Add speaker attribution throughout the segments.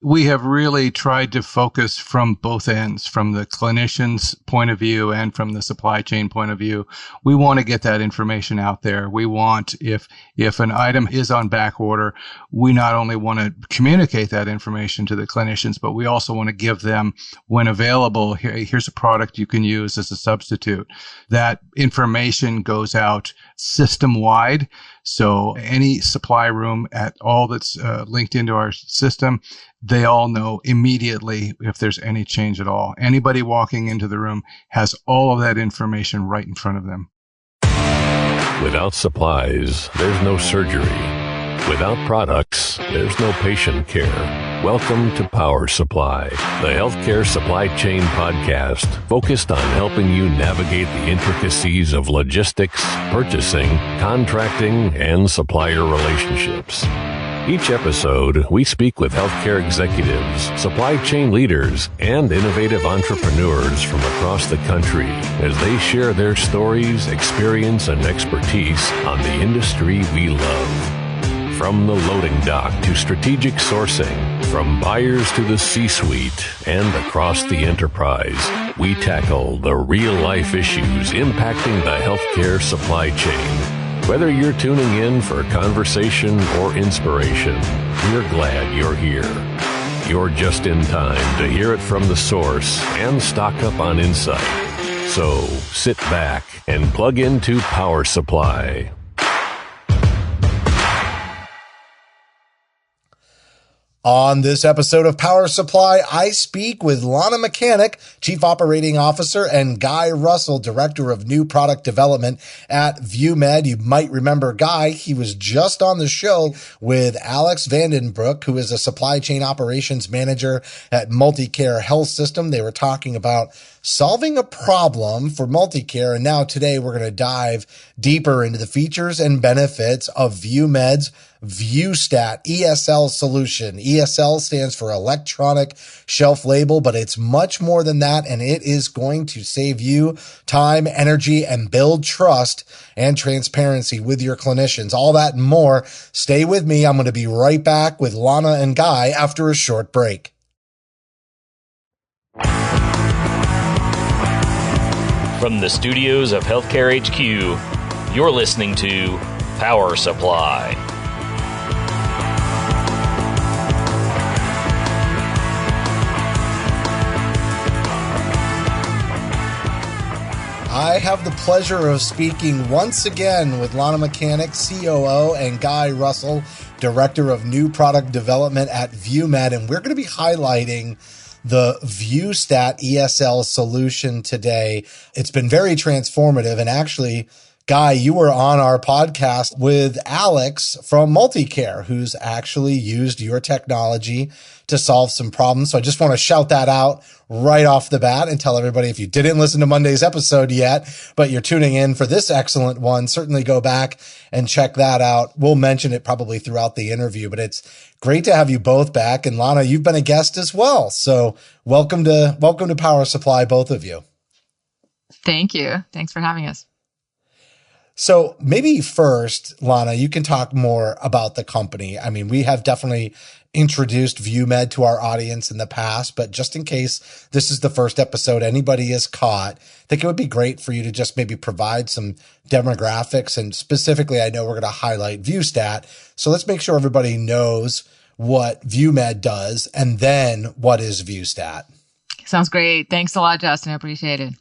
Speaker 1: We have really tried to focus from both ends, from the clinician's point of view and from the supply chain point of view. We want to get that information out there. We want, if an item is on back order, we not only want to communicate that information to the clinicians, but we also want to give them, when available, here's a product you can use as a substitute. That information goes out system-wide. So any supply room at all that's linked into our system, they all know immediately if there's any change at all. Anybody walking into the room has all of that information right in front of them.
Speaker 2: Without supplies, there's no surgery. Without products, there's no patient care. Welcome to Power Supply, the healthcare supply chain podcast focused on helping you navigate the intricacies of logistics, purchasing, contracting, and supplier relationships. Each episode, we speak with healthcare executives, supply chain leaders, and innovative entrepreneurs from across the country as they share their stories, experience, and expertise on the industry we love. From the loading dock to strategic sourcing, from buyers to the C-suite and across the enterprise, we tackle the real-life issues impacting the healthcare supply chain. Whether you're tuning in for conversation or inspiration, we're glad you're here. You're just in time to hear it from the source and stock up on insight. So sit back and plug into Power Supply.
Speaker 3: On this episode of Power Supply, I speak with Lana Makhanik, Chief Operating Officer, and Guy Russell, Director of New Product Development at VueMed. You might remember Guy. He was just on the show with Alex Vandenbroek, who is a Supply Chain Operations Manager at Multicare Health System. They were talking about solving a problem for Multicare, and now today we're going to dive deeper into the features and benefits of VueMed's VueStat ESL solution. ESL stands for electronic shelf label, but it's much more than that, and it is going to save you time, energy, and build trust and transparency with your clinicians. All that and more. Stay with me. I'm going to be right back with Lana and Guy after a short break.
Speaker 4: From the studios of Healthcare HQ, you're listening to Power Supply.
Speaker 3: I have the pleasure of speaking once again with Lana Makhanik, COO, and Guy Russell, Director of New Product Development at VueMed, and we're going to be highlighting the VueStat ESL solution today. It's been very transformative, and actually, Guy, you were on our podcast with Alex from Multicare, who's actually used your technology to solve some problems. So I just want to shout that out right off the bat and tell everybody, if you didn't listen to Monday's episode yet, but you're tuning in for this excellent one, certainly go back and check that out. We'll mention it probably throughout the interview, but it's great to have you both back. And Lana, you've been a guest as well. So welcome to Power Supply, both of you.
Speaker 5: Thank you. Thanks for having us.
Speaker 3: So maybe first, Lana, you can talk more about the company. I mean, we have definitely introduced VueMed to our audience in the past, but just in case this is the first episode anybody is caught, I think it would be great for you to just maybe provide some demographics. And specifically, I know we're going to highlight VueStat. So let's make sure everybody knows what VueMed does and then what is VueStat.
Speaker 5: Sounds great. Thanks a lot, Justin. I appreciate it.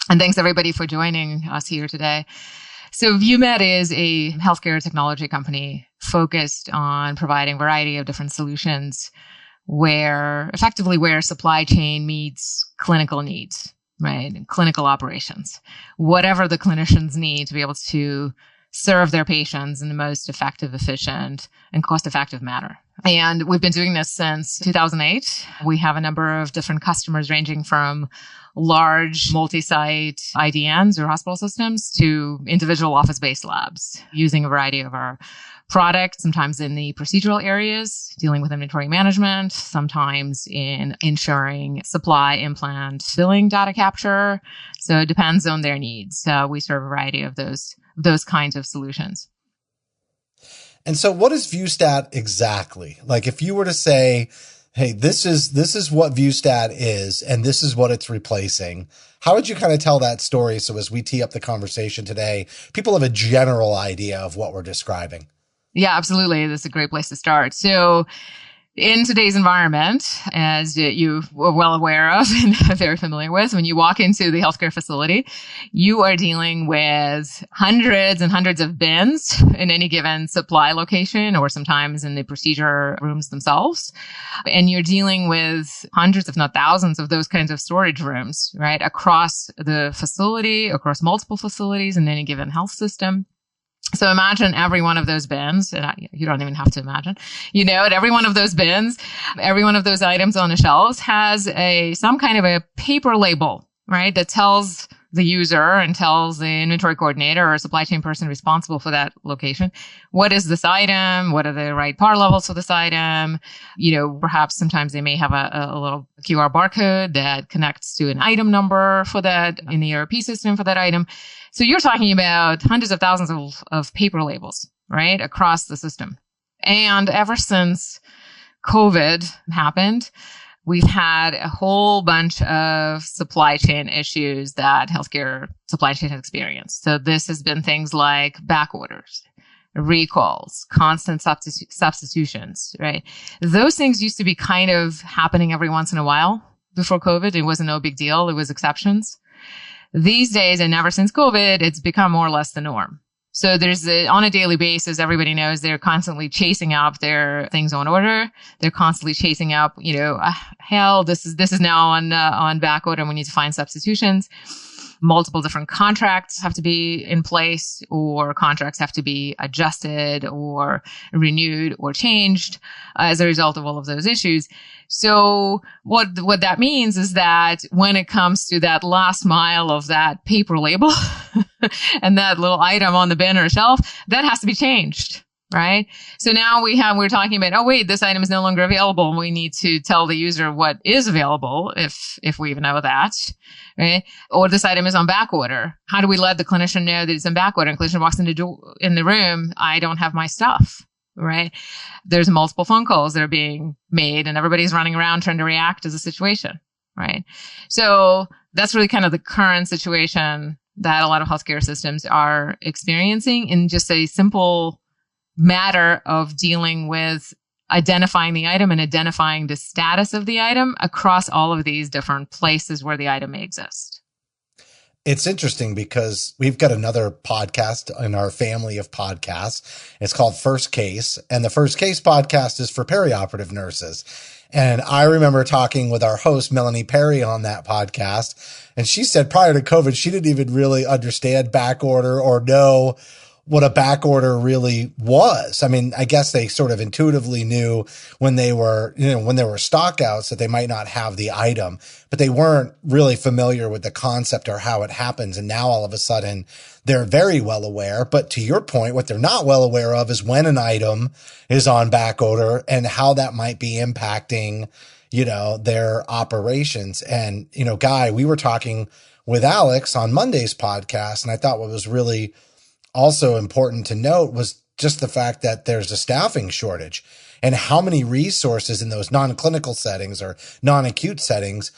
Speaker 5: And thanks everybody for joining us here today. So VueMed is a healthcare technology company focused on providing a variety of different solutions where supply chain meets clinical needs, right? And clinical operations. Whatever the clinicians need to be able to serve their patients in the most effective, efficient, and cost-effective manner. And we've been doing this since 2008. We have a number of different customers ranging from large multi-site IDNs or hospital systems to individual office-based labs using a variety of our products, sometimes in the procedural areas, dealing with inventory management, sometimes in ensuring supply, implant, filling data capture. So it depends on their needs. We serve a variety of those kinds of solutions.
Speaker 3: And so what is VueStat exactly? Like if you were to say, hey, this is what VueStat is, and this is what it's replacing. How would you kind of tell that story so as we tee up the conversation today, people have a general idea of what we're describing?
Speaker 5: Yeah, absolutely. That's a great place to start. So in today's environment, as you were well aware of and very familiar with, when you walk into the healthcare facility, you are dealing with hundreds and hundreds of bins in any given supply location, or sometimes in the procedure rooms themselves. And you're dealing with hundreds, if not thousands, of those kinds of storage rooms, right, across the facility, across multiple facilities in any given health system. So imagine every one of those bins, and you don't even have to imagine, at every one of those bins, every one of those items on the shelves has some kind of a paper label, right, that tells the user and tells the inventory coordinator or supply chain person responsible for that location, what is this item? What are the right par levels for this item? Perhaps sometimes they may have a little QR barcode that connects to an item number for that in the ERP system for that item. So you're talking about hundreds of thousands of paper labels, right, across the system. And ever since COVID happened, we've had a whole bunch of supply chain issues that healthcare supply chain has experienced. So this has been things like back orders, recalls, constant substitutions, right? Those things used to be kind of happening every once in a while before COVID. It wasn't no big deal. It was exceptions. These days, and ever since COVID, it's become more or less the norm. So on a daily basis, everybody knows they're constantly chasing up their things on order. They're constantly chasing up, this is now on back order and we need to find substitutions. Multiple different contracts have to be in place, or contracts have to be adjusted or renewed or changed as a result of all of those issues. So what that means is that when it comes to that last mile of that paper label and that little item on the bin or shelf, that has to be changed. Right. So now we're talking about, this item is no longer available. And we need to tell the user what is available, if we even know that. Right. Or this item is on back order. How do we let the clinician know that it's on back order? And clinician walks in the room, I don't have my stuff. Right. There's multiple phone calls that are being made and everybody's running around trying to react to the situation. Right. So that's really kind of the current situation that a lot of healthcare systems are experiencing in just a simple matter of dealing with identifying the item and identifying the status of the item across all of these different places where the item may exist.
Speaker 3: It's interesting because we've got another podcast in our family of podcasts. It's called First Case, and the First Case podcast is for perioperative nurses. And I remember talking with our host, Melanie Perry, on that podcast, and she said prior to COVID, she didn't even really understand back order or know what a back order really was. I mean, I guess they sort of intuitively knew when there were stockouts that they might not have the item, but they weren't really familiar with the concept or how it happens. And now all of a sudden they're very well aware. But to your point, what they're not well aware of is when an item is on back order and how that might be impacting, their operations. And, Guy, we were talking with Alex on Monday's podcast, and I thought what was really also important to note was just the fact that there's a staffing shortage, and how many resources in those non-clinical settings or non-acute settings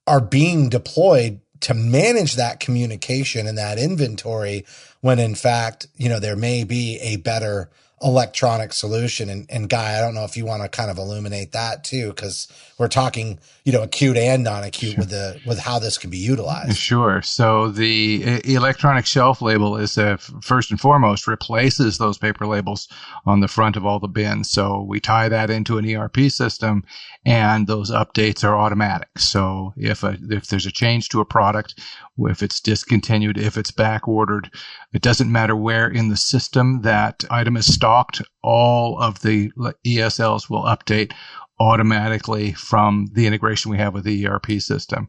Speaker 3: are being deployed to manage that communication and that inventory when in fact, there may be a better electronic solution. And Guy, I don't know if you want to kind of illuminate that too, because we're talking, acute and non-acute with how this can be utilized.
Speaker 1: Sure. So the electronic shelf label is first and foremost replaces those paper labels on the front of all the bins. So we tie that into an ERP system, and those updates are automatic. So if there's a change to a product, if it's discontinued, if it's back ordered, it doesn't matter where in the system that item is stocked, all of the ESLs will update automatically from the integration we have with the ERP system.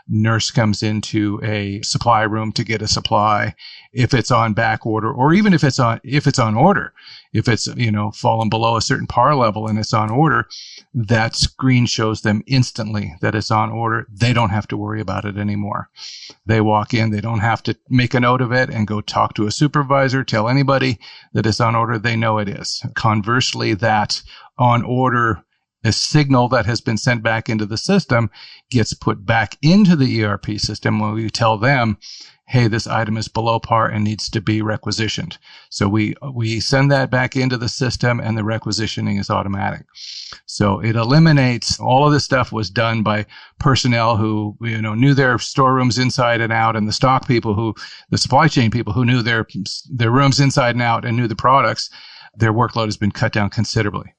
Speaker 1: Nurse comes into a supply room to get a supply. If it's on back order, or even if it's on order, if it's, fallen below a certain par level and it's on order, that screen shows them instantly that it's on order. They don't have to worry about it anymore. They walk in, they don't have to make a note of it and go talk to a supervisor, tell anybody that it's on order. They know it is. Conversely, that on order A signal that has been sent back into the system gets put back into the ERP system when we tell them, hey, this item is below par and needs to be requisitioned. So we send that back into the system and the requisitioning is automatic. So it eliminates all of this stuff was done by personnel who, knew their storerooms inside and out, and the stock people the supply chain people who knew their rooms inside and out and knew the products. Their workload has been cut down considerably.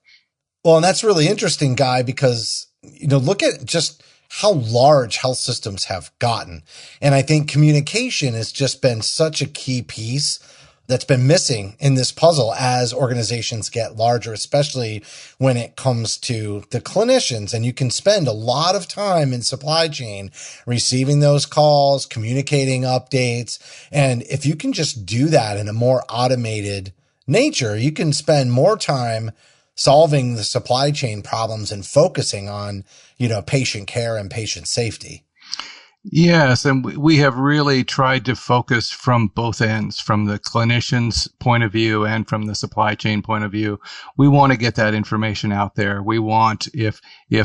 Speaker 3: Well, and that's really interesting, Guy, because, look at just how large health systems have gotten. And I think communication has just been such a key piece that's been missing in this puzzle as organizations get larger, especially when it comes to the clinicians. And you can spend a lot of time in supply chain receiving those calls, communicating updates. And if you can just do that in a more automated nature, you can spend more time solving the supply chain problems and focusing on, patient care and patient safety.
Speaker 1: Yes, and we have really tried to focus from both ends, from the clinician's point of view and from the supply chain point of view. We want to get that information out there. We want, if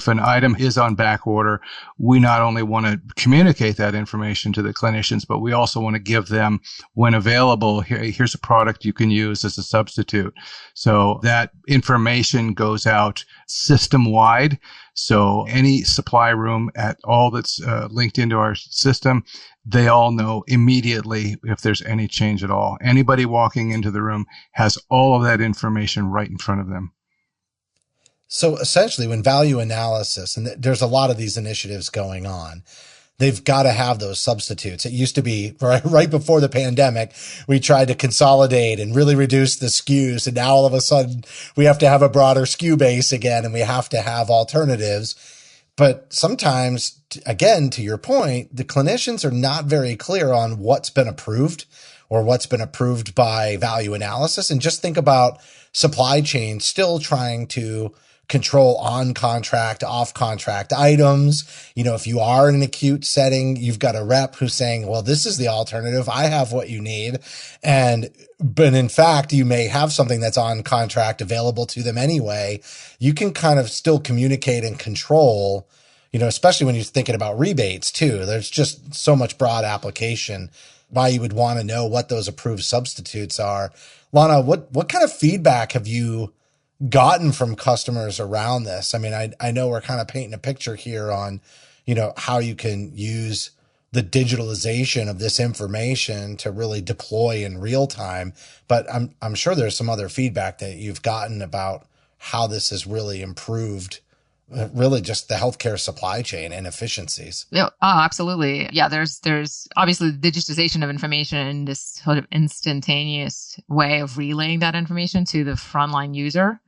Speaker 1: an item is on back order, we not only want to communicate that information to the clinicians, but we also want to give them, when available, here's a product you can use as a substitute. So that information goes out system-wide. So any supply room at all that's linked into our system, they all know immediately if there's any change at all. Anybody walking into the room has all of that information right in front of them.
Speaker 3: So essentially, when value analysis, and there's a lot of these initiatives going on, they've got to have those substitutes. It used to be right before the pandemic, we tried to consolidate and really reduce the SKUs. And now all of a sudden we have to have a broader SKU base again, and we have to have alternatives. But sometimes, again, to your point, the clinicians are not very clear on what's been approved or what's been approved by value analysis. And just think about supply chain still trying to control on-contract, off-contract items. If you are in an acute setting, you've got a rep who's saying, well, this is the alternative. I have what you need. But in fact, you may have something that's on contract available to them anyway. You can kind of still communicate and control, especially when you're thinking about rebates too. There's just so much broad application why you would want to know what those approved substitutes are. Lana, what kind of feedback have you gotten from customers around this? I mean, I know we're kind of painting a picture here on, how you can use the digitalization of this information to really deploy in real time, but I'm sure there's some other feedback that you've gotten about how this has really improved really just the healthcare supply chain and efficiencies.
Speaker 5: Yeah, absolutely. Yeah, there's obviously the digitization of information and this sort of instantaneous way of relaying that information to the frontline user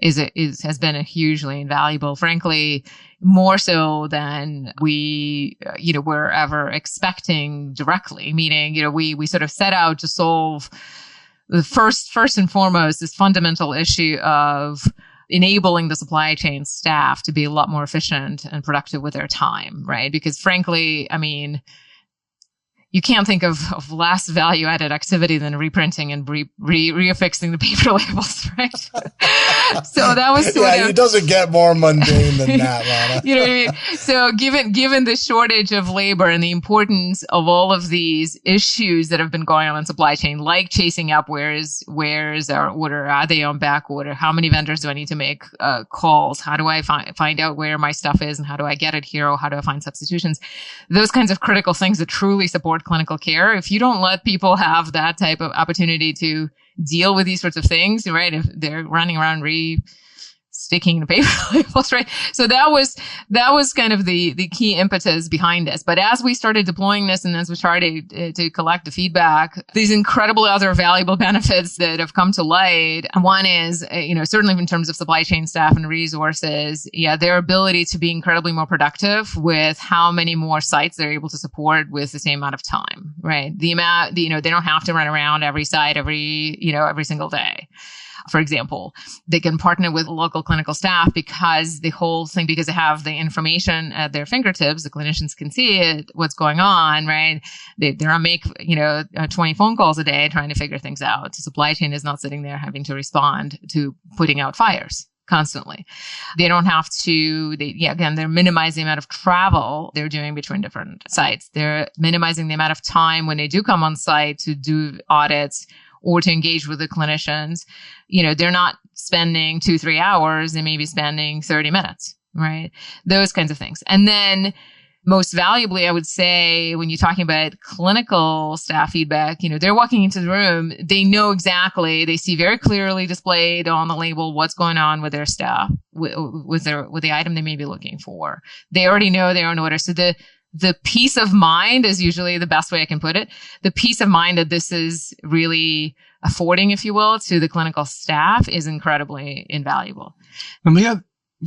Speaker 5: has been a hugely invaluable, frankly, more so than we, were ever expecting directly. Meaning, we sort of set out to solve the first and foremost this fundamental issue of enabling the supply chain staff to be a lot more efficient and productive with their time, right? Because frankly, I mean, you can't think of less value-added activity than reprinting and reaffixing the paper labels, right? So that was sort of...
Speaker 3: it doesn't get more mundane than that, Lana.
Speaker 5: You know what I mean? So given the shortage of labor and the importance of all of these issues that have been going on in supply chain, like chasing up where is our order? Are they on back order? How many vendors do I need to make calls? How do I find out where my stuff is, and how do I get it here? Or how do I find substitutions? Those kinds of critical things that truly support clinical care. If you don't let people have that type of opportunity to deal with these sorts of things, right? If they're running around sticking the paper labels, right? So that was kind of the key impetus behind this. But as we started deploying this and as we started to collect the feedback, these incredible other valuable benefits that have come to light. One is, certainly in terms of supply chain staff and resources, their ability to be incredibly more productive with how many more sites they're able to support with the same amount of time, right? The amount, they don't have to run around every site every single day. For example, they can partner with local clinical staff because they have the information at their fingertips. The clinicians can see it, what's going on, right? They don't make, 20 phone calls a day trying to figure things out. The supply chain is not sitting there having to respond to putting out fires, constantly. They don't have to, again, they're minimizing the amount of travel they're doing between different sites. They're minimizing the amount of time when they do come on site to do audits or to engage with the clinicians. They're not spending 2-3 hours. They may be spending 30 minutes, right? Those kinds of things. And then most valuably, I would say, when you're talking about clinical staff feedback, they're walking into the room, they know exactly, they see very clearly displayed on the label what's going on with their staff, with the item they may be looking for. They already know their own order. So the peace of mind is usually the best way I can put it. The peace of mind that this is really affording, if you will, to the clinical staff is incredibly invaluable.
Speaker 1: And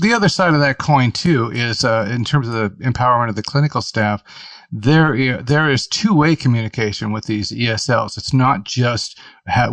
Speaker 1: the other side of that coin, too, is in terms of the empowerment of the clinical staff, there is two-way communication with these ESLs. It's not just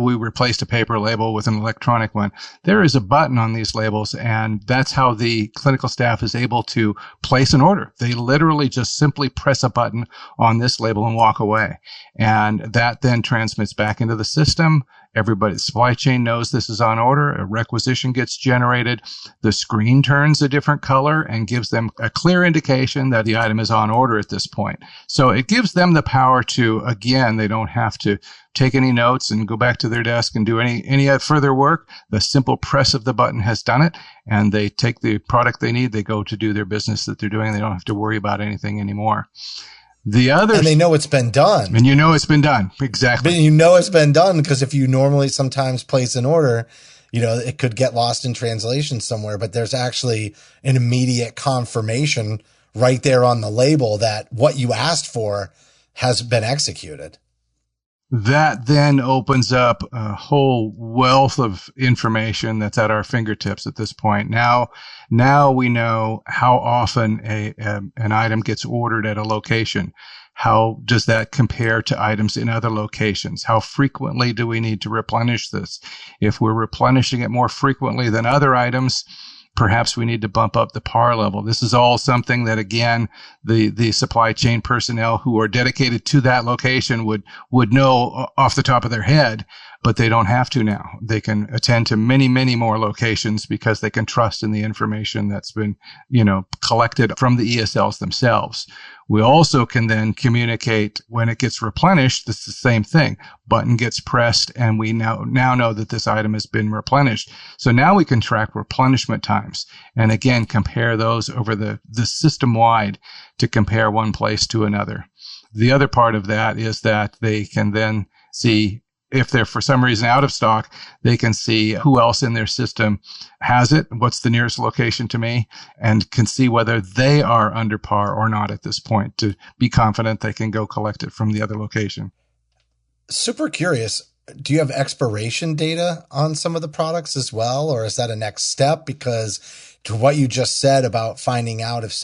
Speaker 1: we replaced a paper label with an electronic one. There is a button on these labels, and that's how the clinical staff is able to place an order. They literally just simply press a button on this label and walk away. And that then transmits back into the system. Everybody, supply chain knows this is on order. A requisition gets generated. The screen turns a different color and gives them a clear indication that the item is on order at this point. So it gives them the power to, again, they don't have to take any notes and go back to their desk and do any further work. The simple press of the button has done it, and they take the product they need. They go to do their business that they're doing. They don't have to worry about anything anymore. And
Speaker 3: they know it's been done.
Speaker 1: And it's been done. Exactly.
Speaker 3: But it's been done, because if you normally sometimes place an order, it could get lost in translation somewhere, but there's actually an immediate confirmation right there on the label that what you asked for has been executed.
Speaker 1: That then opens up a whole wealth of information that's at our fingertips at this point. Now we know how often an item gets ordered at a location. How does that compare to items in other locations? How frequently do we need to replenish this? If we're replenishing it more frequently than other items, perhaps we need to bump up the par level. This is all something that, again, the supply chain personnel who are dedicated to that location would know off the top of their head, but they don't have to now. They can attend to many, many more locations because they can trust in the information that's been, collected from the ESLs themselves. We also can then communicate when it gets replenished. It's the same thing. Button gets pressed, and we now know that this item has been replenished. So now we can track replenishment times, and again, compare those over the system wide to compare one place to another. The other part of that is that they can then see, if they're for some reason out of stock, they can see who else in their system has it, what's the nearest location to me, and can see whether they are under par or not at this point to be confident they can go collect it from the other location.
Speaker 3: Super curious. Do you have expiration data on some of the products as well, or is that a next step? Because to what you just said about finding out if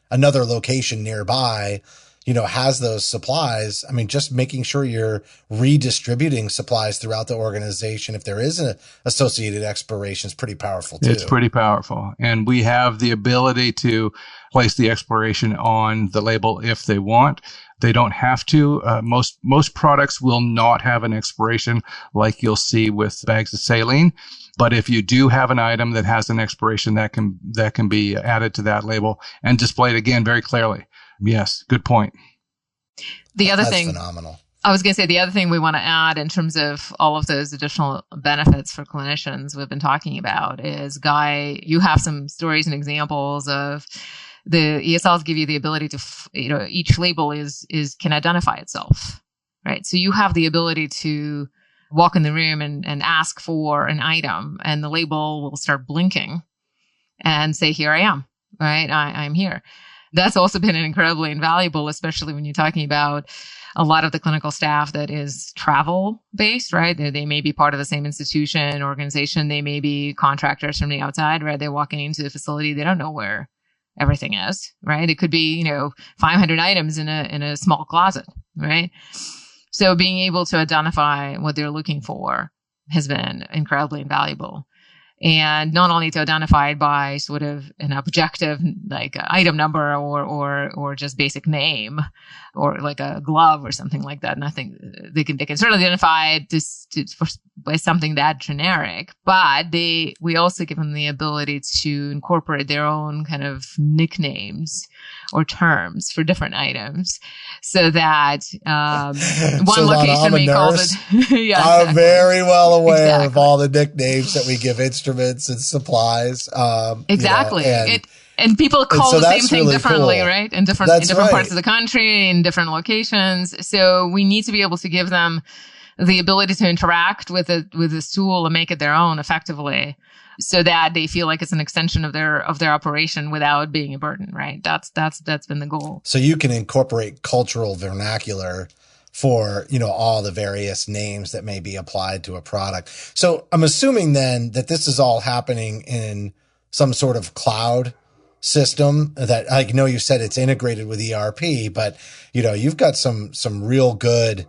Speaker 3: another location nearby has those supplies. I mean, just making sure you're redistributing supplies throughout the organization, if there is an associated expiration, is pretty powerful too.
Speaker 1: It's pretty powerful. And we have the ability to place the expiration on the label if they want. They don't have to. Most products will not have an expiration like you'll see with bags of saline. But if you do have an item that has an expiration, that can be added to that label and displayed again very clearly. Yes, good point.
Speaker 3: That's phenomenal.
Speaker 5: I was going to say the other thing we want to add in terms of all of those additional benefits for clinicians we've been talking about is, Guy, you have some stories and examples of the ESLs give you the ability to, each label can identify itself, right? So you have the ability to walk in the room and ask for an item, and the label will start blinking and say, here I am, right? I'm here. That's also been incredibly invaluable, especially when you're talking about a lot of the clinical staff that is travel based, right? They may be part of the same institution, organization. They may be contractors from the outside, right? They're walking into the facility. They don't know where everything is, right? It could be, 500 items in a small closet, right? So being able to identify what they're looking for has been incredibly invaluable. And not only to identify it by sort of an objective, like item number or just basic name, or like a glove or something like that. Nothing they can certainly identify it by something that generic, but we also give them the ability to incorporate their own kind of nicknames or terms for different items, so that one location may call it. Yeah,
Speaker 3: I'm
Speaker 5: exactly.
Speaker 3: very well aware of all the nicknames that we give instruments and supplies.
Speaker 5: Exactly. And people call the same thing really differently, cool. Right? In different parts of the country, in different locations. So we need to be able to give them the ability to interact with this tool and make it their own effectively, so that they feel like it's an extension of their operation without being a burden, right? That's been the goal.
Speaker 3: So you can incorporate cultural vernacular for, all the various names that may be applied to a product. So I'm assuming then that this is all happening in some sort of cloud system that I know you said it's integrated with ERP, but you've got some real good,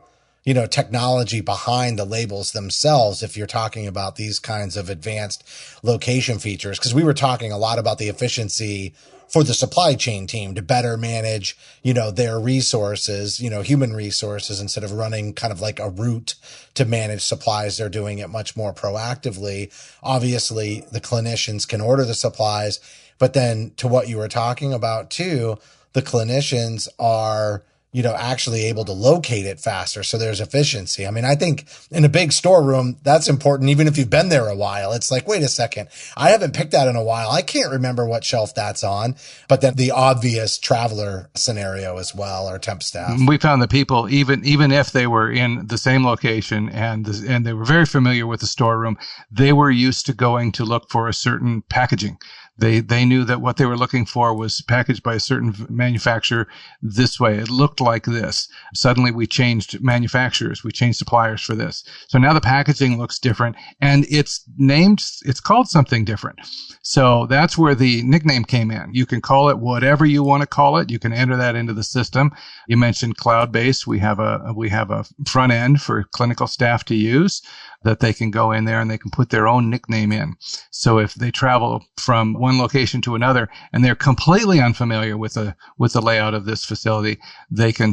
Speaker 3: technology behind the labels themselves if you're talking about these kinds of advanced location features. Because we were talking a lot about the efficiency for the supply chain team to better manage, their resources, human resources, instead of running kind of like a route to manage supplies. They're doing it much more proactively. Obviously, the clinicians can order the supplies, but then to what you were talking about too, the clinicians are, actually able to locate it faster. So there's efficiency. I mean, I think in a big storeroom, that's important. Even if you've been there a while, it's like, wait a second, I haven't picked that in a while. I can't remember what shelf that's on. But then the obvious traveler scenario as well, or temp staff.
Speaker 1: We found that people, even if they were in the same location and they were very familiar with the storeroom, they were used to going to look for a certain packaging. They knew that what they were looking for was packaged by a certain manufacturer this way. It looked like this. Suddenly we changed manufacturers. We changed suppliers for this. So now the packaging looks different, and it's called something different. So that's where the nickname came in. You can call it whatever you want to call it. You can enter that into the system. You mentioned cloud-based. We have a front end for clinical staff to use that they can go in there and they can put their own nickname in. So if they travel from one location to another and they're completely unfamiliar with the layout of this facility, they can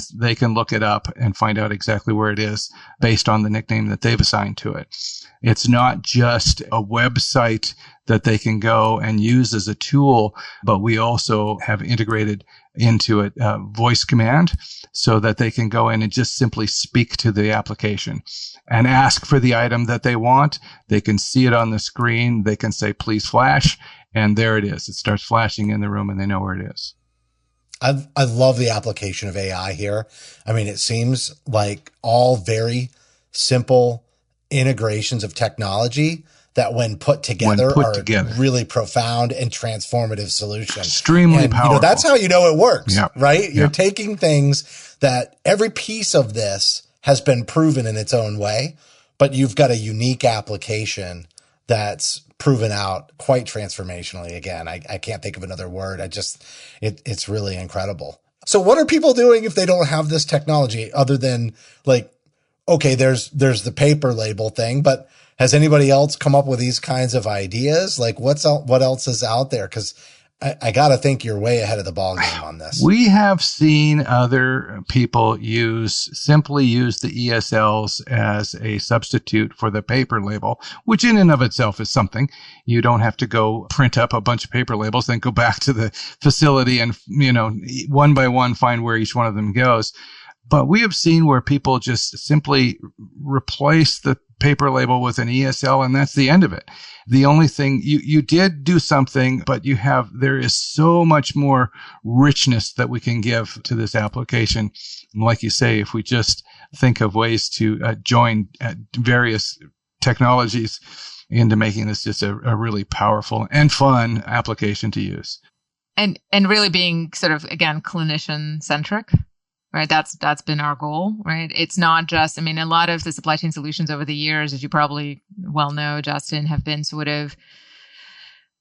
Speaker 1: look it up and find out exactly where it is based on the nickname that they've assigned to it. It's not just a website that they can go and use as a tool, but we also have integrated into it voice command so that they can go in and just simply speak to the application and ask for the item that they want. They can see it on the screen. They can say, please flash. And there it is. It starts flashing in the room and they know where it is.
Speaker 3: I love the application of AI here. I mean, it seems like all very simple integrations of technology that when put together are really profound and transformative solutions.
Speaker 1: Extremely powerful.
Speaker 3: That's how it works, right? You're taking things that every piece of this has been proven in its own way, but you've got a unique application that's proven out quite transformationally. Again, I can't think of another word. It's really incredible. So what are people doing if they don't have this technology other than like, okay, there's the paper label thing, but has anybody else come up with these kinds of ideas? Like what else is out there? Because I got to think you're way ahead of the ballgame on this.
Speaker 1: We have seen other people simply use the ESLs as a substitute for the paper label, which in and of itself is something. You don't have to go print up a bunch of paper labels, then go back to the facility and, one by one find where each one of them goes. But we have seen where people just simply replace the paper label with an ESL, and that's the end of it. The only thing you did do something, but there is so much more richness that we can give to this application. And like you say, if we just think of ways to join various technologies into making this just a really powerful and fun application to use.
Speaker 5: And really being sort of, again, clinician centric. Right. That's been our goal, right? It's not just, a lot of the supply chain solutions over the years, as you probably well know, Justin, have been sort of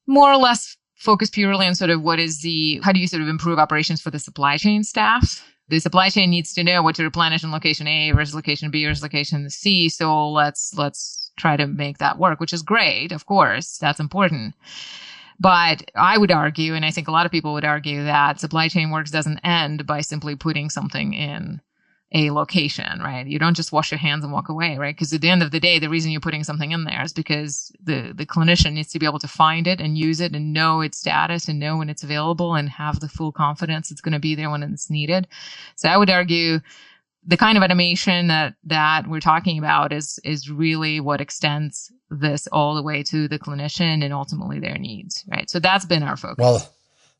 Speaker 5: more or less focused purely on sort of how do you sort of improve operations for the supply chain staff? The supply chain needs to know what to replenish in location A versus location B versus location C. So let's try to make that work, which is great. Of course, that's important. But I would argue, and I think a lot of people would argue, that supply chain work doesn't end by simply putting something in a location, right? You don't just wash your hands and walk away, right? Because at the end of the day, the reason you're putting something in there is because the clinician needs to be able to find it and use it and know its status and know when it's available and have the full confidence it's going to be there when it's needed. So I would argue the kind of automation that we're talking about is really what extends this all the way to the clinician and ultimately their needs, right? So that's been our focus.
Speaker 3: Well,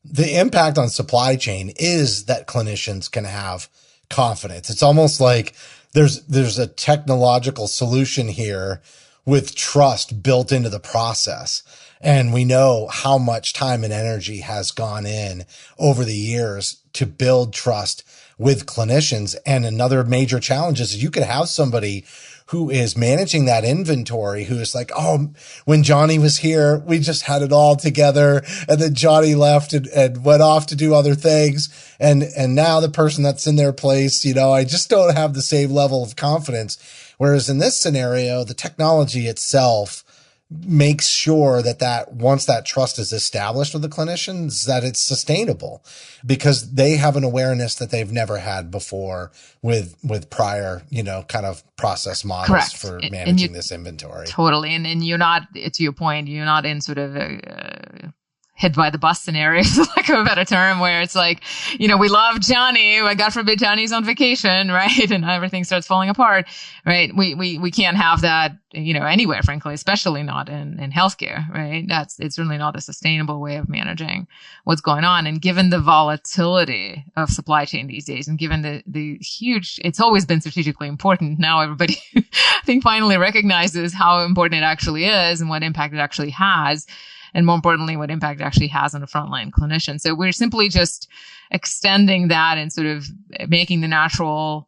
Speaker 3: the impact on supply chain is that clinicians can have confidence. It's almost like there's a technological solution here with trust built into the process. And we know how much time and energy has gone in over the years to build trust with clinicians. And another major challenge is you could have somebody who is managing that inventory, who is like, oh, when Johnny was here, we just had it all together. And then Johnny left and went off to do other things. And now the person that's in their place, I just don't have the same level of confidence. Whereas in this scenario, the technology itself makes sure that once that trust is established with the clinicians, that it's sustainable because they have an awareness that they've never had before with prior, kind of process models. Correct. For managing this inventory.
Speaker 5: Totally. And you're not, to your point, you're not in sort of a hit by the bus scenario, for lack of a better term, where it's like, we love Johnny, but God forbid Johnny's on vacation, right? And everything starts falling apart, right? We can't have that, anywhere, frankly, especially not in healthcare, right? It's certainly not a sustainable way of managing what's going on. And given the volatility of supply chain these days, and given the huge, it's always been strategically important. Now everybody, I think, finally recognizes how important it actually is and what impact it actually has. And more importantly, what impact it actually has on a frontline clinician. So we're simply just extending that and sort of making the natural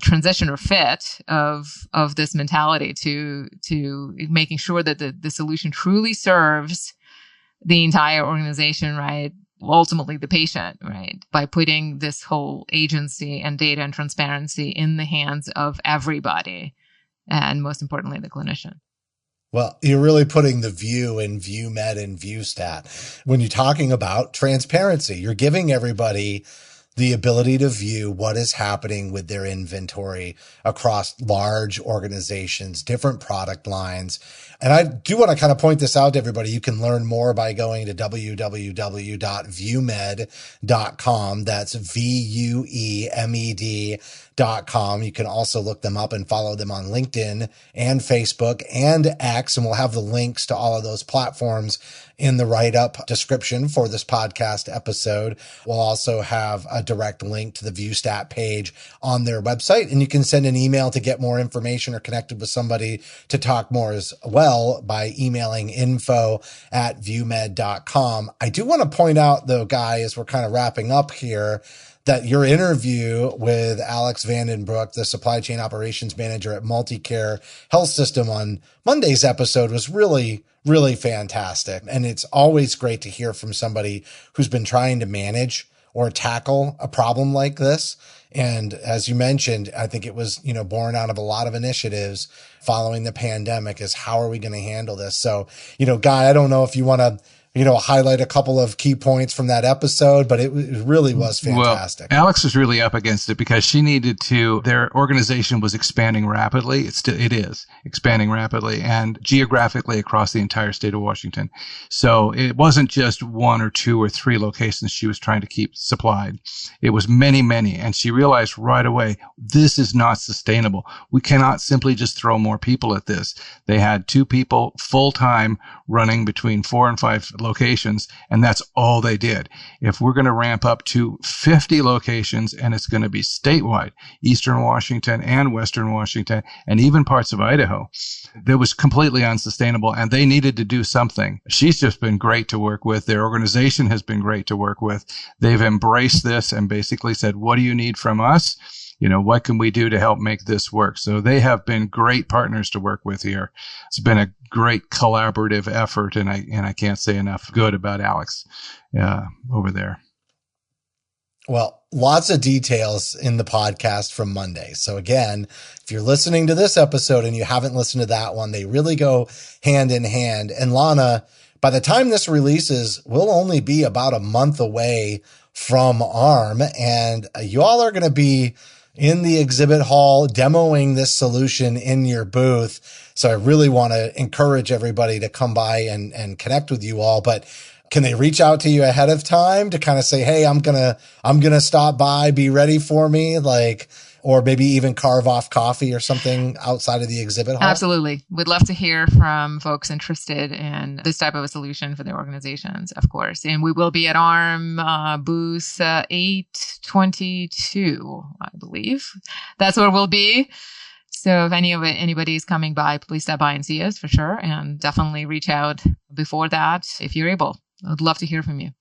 Speaker 5: transition or fit of this mentality to making sure that the solution truly serves the entire organization, right? Ultimately the patient, right? By putting this whole agency and data and transparency in the hands of everybody. And most importantly, the clinician.
Speaker 3: Well, you're really putting the view in VueMed and VueStat. When you're talking about transparency, you're giving everybody the ability to view what is happening with their inventory across large organizations, different product lines. And I do want to kind of point this out to everybody. You can learn more by going to www.vuemed.com. That's VUEMED.com. You can also look them up and follow them on LinkedIn and Facebook and X. And we'll have the links to all of those platforms in the write-up description for this podcast episode. We'll also have a direct link to the VueStat page on their website. And you can send an email to get more information or connected with somebody to talk more as well by emailing info@vuemed.com. I do want to point out, though, Guy, as we're kind of wrapping up here, that your interview with Alex Vandenbroek, the supply chain operations manager at Multicare Health System on Monday's episode was really, really fantastic. And it's always great to hear from somebody who's been trying to manage or tackle a problem like this. And as you mentioned, I think it was, born out of a lot of initiatives following the pandemic is how are we going to handle this? So, Guy, I don't know if you want to, highlight a couple of key points from that episode, but it really was fantastic.
Speaker 1: Well, Alex was really up against it because she needed to, their organization was expanding rapidly. It is expanding rapidly and geographically across the entire state of Washington. So it wasn't just one or two or three locations she was trying to keep supplied. It was many, many. And she realized right away, this is not sustainable. We cannot simply just throw more people at this. They had 2 people full time running between 4 and 5 locations, and that's all they did. If we're going to ramp up to 50 locations, and it's going to be statewide, Eastern Washington and Western Washington, and even parts of Idaho, that was completely unsustainable, and they needed to do something. She's just been great to work with. Their organization has been great to work with. They've embraced this and basically said, what do you need from us? What can we do to help make this work? So they have been great partners to work with here. It's been a great collaborative effort, and I can't say enough good about Alex over there.
Speaker 3: Well, lots of details in the podcast from Monday. So again, if you're listening to this episode and you haven't listened to that one, they really go hand in hand. And Lana, by the time this releases, we'll only be about a month away from ARM, and you all are going to be in the exhibit hall demoing this solution in your booth. So I really want to encourage everybody to come by and connect with you all. But can they reach out to you ahead of time to kind of say, hey, I'm going to stop by, be ready for me? Or maybe even carve off coffee or something outside of the exhibit hall?
Speaker 5: Absolutely. We'd love to hear from folks interested in this type of a solution for their organizations, of course. And we will be at ARM booth 822, I believe. That's where we'll be. So if anybody's coming by, please stop by and see us for sure. And definitely reach out before that if you're able. I'd love to hear from you.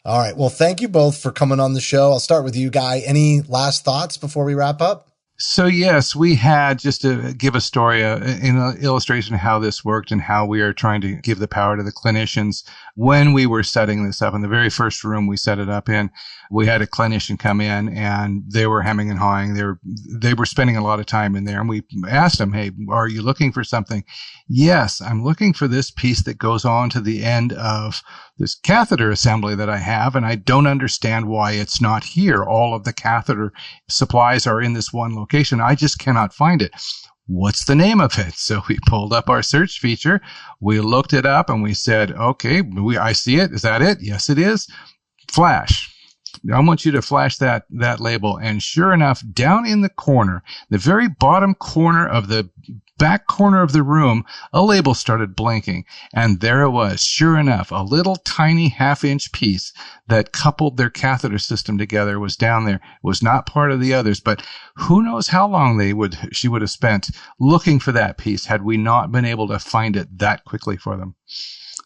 Speaker 3: All right. Well, thank you both for coming on the show. I'll start with you, Guy. Any last thoughts before we wrap up?
Speaker 1: So yes, we had, just to give a story, in an illustration of how this worked and how we are trying to give the power to the clinicians. When we were setting this up, in the very first room we set it up in, we had a clinician come in and they were hemming and hawing. They were spending a lot of time in there, and we asked them, hey, are you looking for something? Yes, I'm looking for this piece that goes on to the end of this catheter assembly that I have, and I don't understand why it's not here. All of the catheter supplies are in this one location. I just cannot find it. What's the name of it? So we pulled up our search feature. We looked it up and we said, okay, I see it. Is that it? Yes, it is. Flash. I want you to flash that label. And sure enough, down in the corner, the very bottom corner of the back corner of the room, a label started blinking. And there it was, sure enough, a little tiny half-inch piece that coupled their catheter system together was down there. It was not part of the others, but who knows how long she would have spent looking for that piece had we not been able to find it that quickly for them.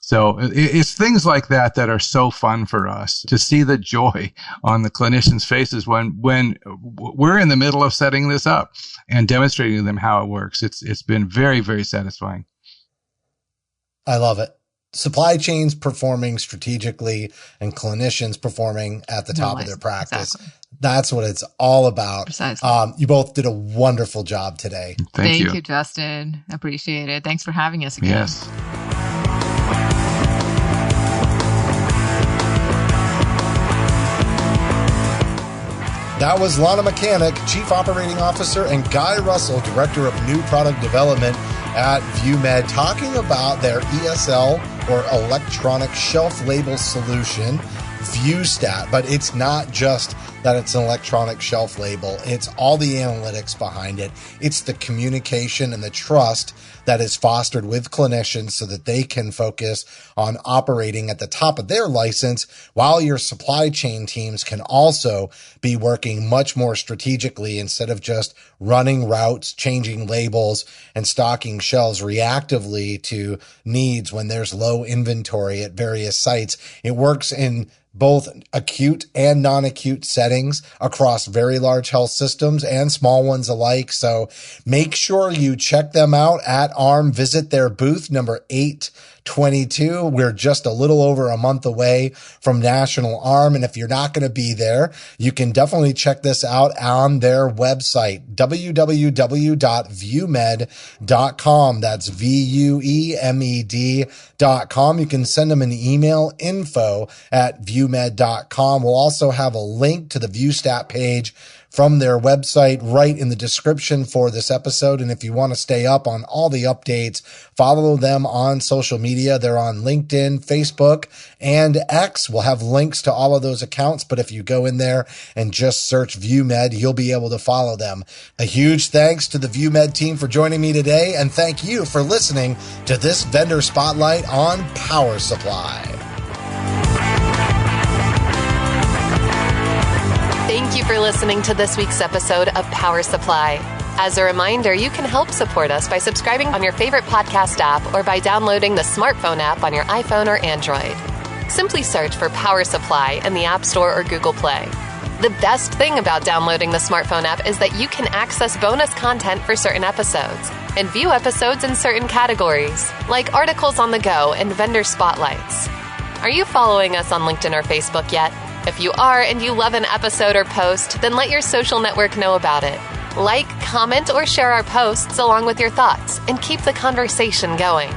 Speaker 1: So it's things like that that are so fun for us to see the joy on the clinicians' faces when we're in the middle of setting this up and demonstrating to them how it works. It's been very, very satisfying.
Speaker 3: I love it. Supply chains performing strategically and clinicians performing at the top of their practice. Exactly. That's what it's all about.
Speaker 5: Precisely.
Speaker 3: You both did a wonderful job today.
Speaker 5: Thank you, Justin. Appreciate it. Thanks for having us again.
Speaker 1: Yes.
Speaker 3: That was Lana Makhanik, Chief Operating Officer, and Guy Russell, Director of New Product Development at VueMed, talking about their ESL, or Electronic Shelf Label Solution, VueStat. But it's not just that it's an electronic shelf label. It's all the analytics behind it. It's the communication and the trust that is fostered with clinicians so that they can focus on operating at the top of their license, while your supply chain teams can also be working much more strategically instead of just running routes, changing labels, and stocking shelves reactively to needs when there's low inventory at various sites. It works in both acute and non-acute settings across very large health systems and small ones alike. So make sure you check them out at ARM. Visit their booth number 822. We're just a little over a month away from National ARM. And if you're not going to be there, you can definitely check this out on their website, www.vuemed.com. That's VUEMED.com. You can send them an email, info@vuemed.com. We'll also have a link to the VueStat page from their website right in the description for this episode. And if you want to stay up on all the updates, follow them on social media. They're on LinkedIn, Facebook, and X. We'll have links to all of those accounts, but if you go in there and just search VueMed, you'll be able to follow them. A huge thanks to the VueMed team for joining me today, and thank you for listening to this Vendor Spotlight on Power Supply.
Speaker 6: Thank you for listening to this week's episode of Power Supply. As a reminder, you can help support us by subscribing on your favorite podcast app or by downloading the smartphone app on your iPhone or Android. Simply search for Power Supply in the App Store or Google Play. The best thing about downloading the smartphone app is that you can access bonus content for certain episodes and view episodes in certain categories, like articles on the go and vendor spotlights. Are you following us on LinkedIn or Facebook yet? If you are and you love an episode or post, then let your social network know about it. Like, comment, or share our posts along with your thoughts and keep the conversation going.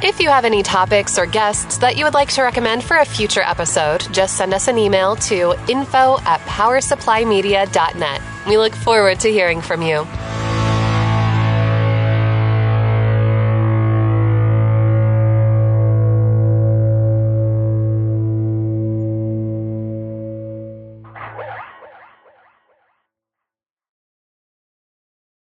Speaker 6: If you have any topics or guests that you would like to recommend for a future episode, just send us an email to info@powersupplymedia.net. We look forward to hearing from you.